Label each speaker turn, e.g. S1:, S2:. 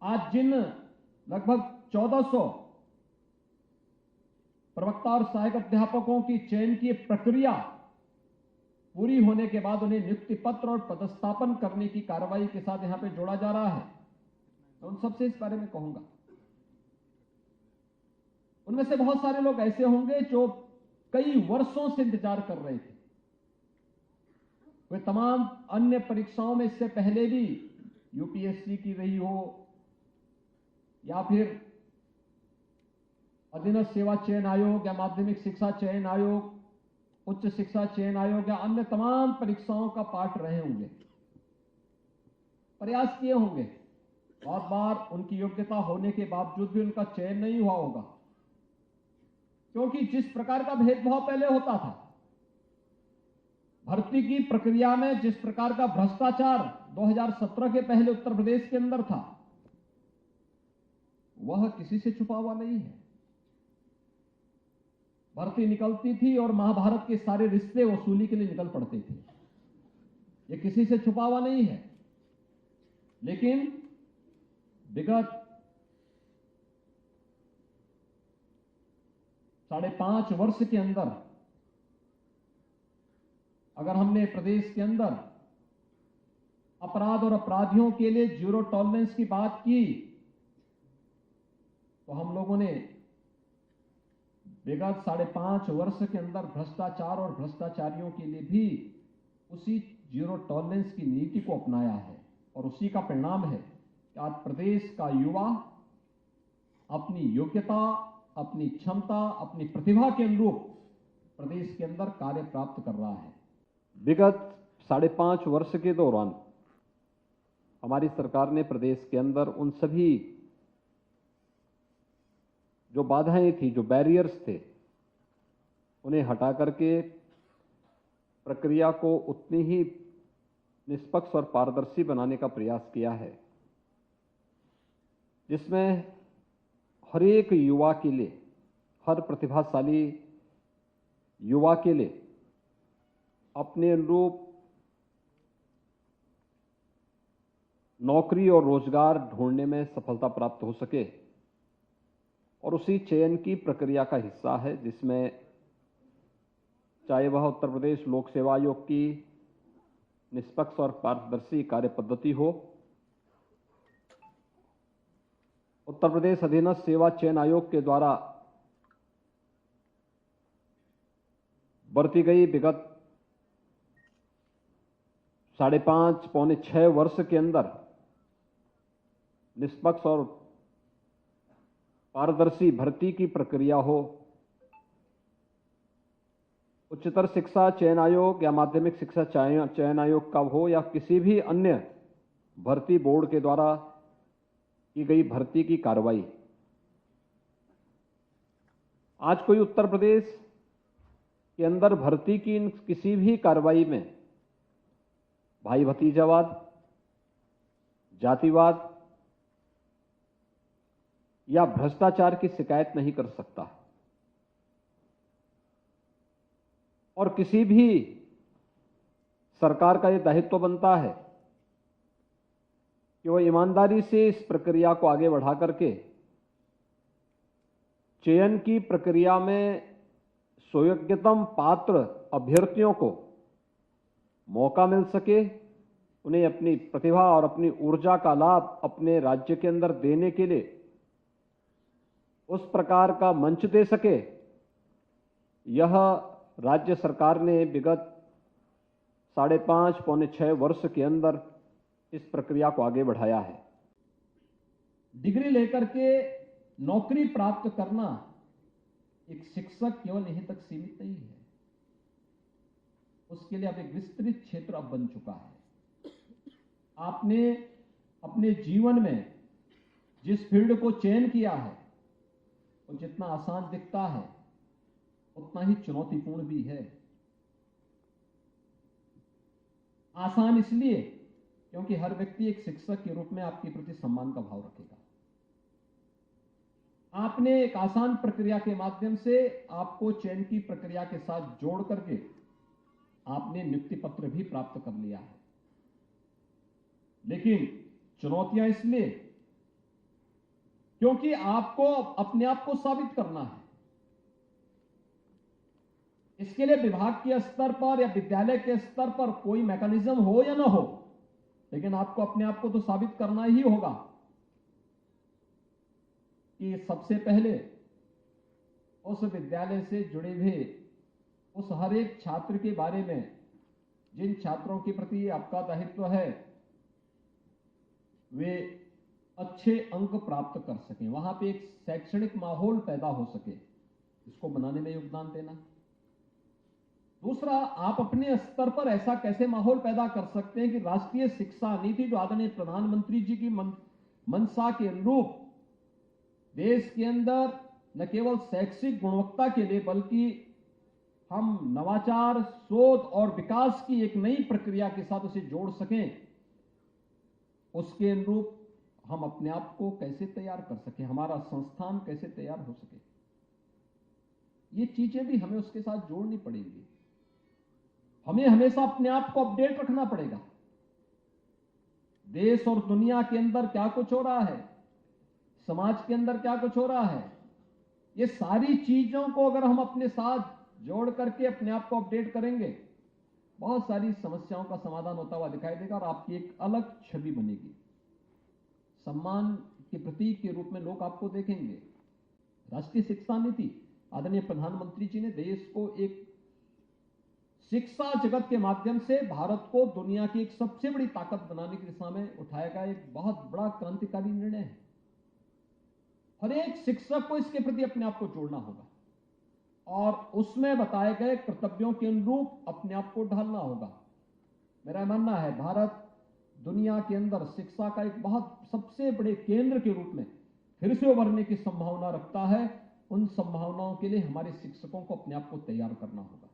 S1: आज जिन लगभग 1400 प्रवक्ता और सहायक अध्यापकों की चयन की प्रक्रिया पूरी होने के बाद उन्हें नियुक्ति पत्र और पदस्थापन करने की कार्रवाई के साथ यहां पे जोड़ा जा रहा है, तो उन सबसे इस बारे में कहूंगा। उनमें से बहुत सारे लोग ऐसे होंगे जो कई वर्षों से इंतजार कर रहे थे। वे तमाम अन्य परीक्षाओं में इससे पहले भी यूपीएससी की रही हो या फिर अधीनस्थ सेवा चयन आयोग या माध्यमिक शिक्षा चयन आयोग, उच्च शिक्षा चयन आयोग या अन्य तमाम परीक्षाओं का पाठ रहे होंगे, प्रयास किए होंगे। बहुत बार उनकी योग्यता होने के बावजूद भी उनका चयन नहीं हुआ होगा, क्योंकि जिस प्रकार का भेदभाव पहले होता था, भर्ती की प्रक्रिया में जिस प्रकार का भ्रष्टाचार 2017 के पहले उत्तर प्रदेश के अंदर था, वह किसी से छुपा हुआ नहीं है। भर्ती निकलती थी और महाभारत के सारे रिश्ते वसूली के लिए निकल पड़ते थे। यह किसी से छुपा हुआ नहीं है। लेकिन विगत 5.5 वर्ष के अंदर अगर हमने प्रदेश के अंदर अपराध और अपराधियों के लिए जीरो टॉलरेंस की बात की, तो हम लोगों ने विगत 5.5 वर्ष के अंदर भ्रष्टाचार और भ्रष्टाचारियों के लिए भी उसी जीरो टॉलरेंस की नीति को अपनाया है, और उसी का परिणाम है कि आज प्रदेश का युवा अपनी योग्यता, अपनी क्षमता, अपनी प्रतिभा के अनुरूप प्रदेश के अंदर कार्य प्राप्त कर रहा है। विगत 5.5 वर्ष के दौरान हमारी सरकार ने प्रदेश के अंदर उन सभी जो बाधाएं थी, जो बैरियर्स थे, उन्हें हटा करके प्रक्रिया को उतनी ही निष्पक्ष और पारदर्शी बनाने का प्रयास किया है, जिसमें हर एक युवा के लिए, हर प्रतिभाशाली युवा के लिए अपने अनुरूप नौकरी और रोजगार ढूंढने में सफलता प्राप्त हो सके, और उसी चयन की प्रक्रिया का हिस्सा है, जिसमें चाहे वह उत्तर प्रदेश लोक सेवा आयोग की निष्पक्ष और पारदर्शी कार्य पद्धति हो, उत्तर प्रदेश अधीनस्थ सेवा चयन आयोग के द्वारा बरती गई विगत 5.5 पौने 6 वर्ष के अंदर निष्पक्ष और पारदर्शी भर्ती की प्रक्रिया हो, उच्चतर शिक्षा चयन आयोग या माध्यमिक शिक्षा चयन आयोग का हो या किसी भी अन्य भर्ती बोर्ड के द्वारा की गई भर्ती की कार्रवाई। आज कोई उत्तर प्रदेश के अंदर भर्ती की किसी भी कार्रवाई में भाई भतीजावाद, जातिवाद या भ्रष्टाचार की शिकायत नहीं कर सकता, और किसी भी सरकार का यह दायित्व बनता है कि वह ईमानदारी से इस प्रक्रिया को आगे बढ़ा करके चयन की प्रक्रिया में सुयोग्यतम पात्र अभ्यर्थियों को मौका मिल सके, उन्हें अपनी प्रतिभा और अपनी ऊर्जा का लाभ अपने राज्य के अंदर देने के लिए उस प्रकार का मंच दे सके। यह राज्य सरकार ने विगत 5.5 पौने 6 वर्ष के अंदर इस प्रक्रिया को आगे बढ़ाया है। डिग्री लेकर के नौकरी प्राप्त करना एक शिक्षक केवल यहीं तक सीमित नहीं है, उसके लिए अब एक विस्तृत क्षेत्र अब बन चुका है। आपने अपने जीवन में जिस फील्ड को चयन किया है वो जितना आसान दिखता है उतना ही चुनौतीपूर्ण भी है। आसान इसलिए क्योंकि हर व्यक्ति एक शिक्षक के रूप में आपके प्रति सम्मान का भाव रखेगा। आपने एक आसान प्रक्रिया के माध्यम से आपको चयन की प्रक्रिया के साथ जोड़ करके आपने नियुक्ति पत्र भी प्राप्त कर लिया है। लेकिन चुनौतियां इसलिए क्योंकि आपको अपने आप को साबित करना है। इसके लिए विभाग के स्तर पर या विद्यालय के स्तर पर कोई मैकेनिज्म हो या ना हो, लेकिन आपको अपने आप को तो साबित करना ही होगा कि सबसे पहले उस विद्यालय से जुड़े हुए उस हर एक छात्र के बारे में, जिन छात्रों के प्रति आपका दायित्व है, वे अच्छे अंक प्राप्त कर सकें, वहां पे एक शैक्षणिक माहौल पैदा हो सके, इसको बनाने में योगदान देना। दूसरा, आप अपने स्तर पर ऐसा कैसे माहौल पैदा कर सकते हैं कि राष्ट्रीय शिक्षा नीति जो आदरणीय प्रधानमंत्री जी की मंशा के अनुरूप देश के अंदर न केवल शैक्षिक गुणवत्ता के लिए बल्कि हम नवाचार, शोध और विकास की एक नई प्रक्रिया के साथ उसे जोड़ सकें, उसके अनुरूप हम अपने आप को कैसे तैयार कर सकें, हमारा संस्थान कैसे तैयार हो सके, ये चीजें भी हमें उसके साथ जोड़नी पड़ेंगी। हमें हमेशा अपने आप को अपडेट रखना पड़ेगा। देश और दुनिया के अंदर क्या कुछ हो रहा है, समाज के अंदर क्या कुछ हो रहा है, ये सारी चीजों को अगर हम अपने साथ जोड़ करके अपने आप को अपडेट करेंगे, बहुत सारी समस्याओं का समाधान होता हुआ दिखाई देगा और आपकी एक अलग छवि बनेगी। सम्मान के प्रतीक के रूप में लोग आपको देखेंगे। राष्ट्रीय शिक्षा नीति आदरणीय प्रधानमंत्री जी ने देश को एक शिक्षा जगत के माध्यम से भारत को दुनिया की एक सबसे बड़ी ताकत बनाने की दिशा में उठाया गया एक बहुत बड़ा क्रांतिकारी निर्णय है। हर एक शिक्षक को इसके प्रति अपने आप को जोड़ना होगा और उसमें बताए गए कर्तव्यों के अनुरूप अपने आप को ढालना होगा। मेरा मानना है भारत दुनिया के अंदर शिक्षा का एक बहुत सबसे बड़े केंद्र के रूप में फिर से उभरने की संभावना रखता है। उन संभावनाओं के लिए हमारे शिक्षकों को अपने आप को तैयार करना होगा।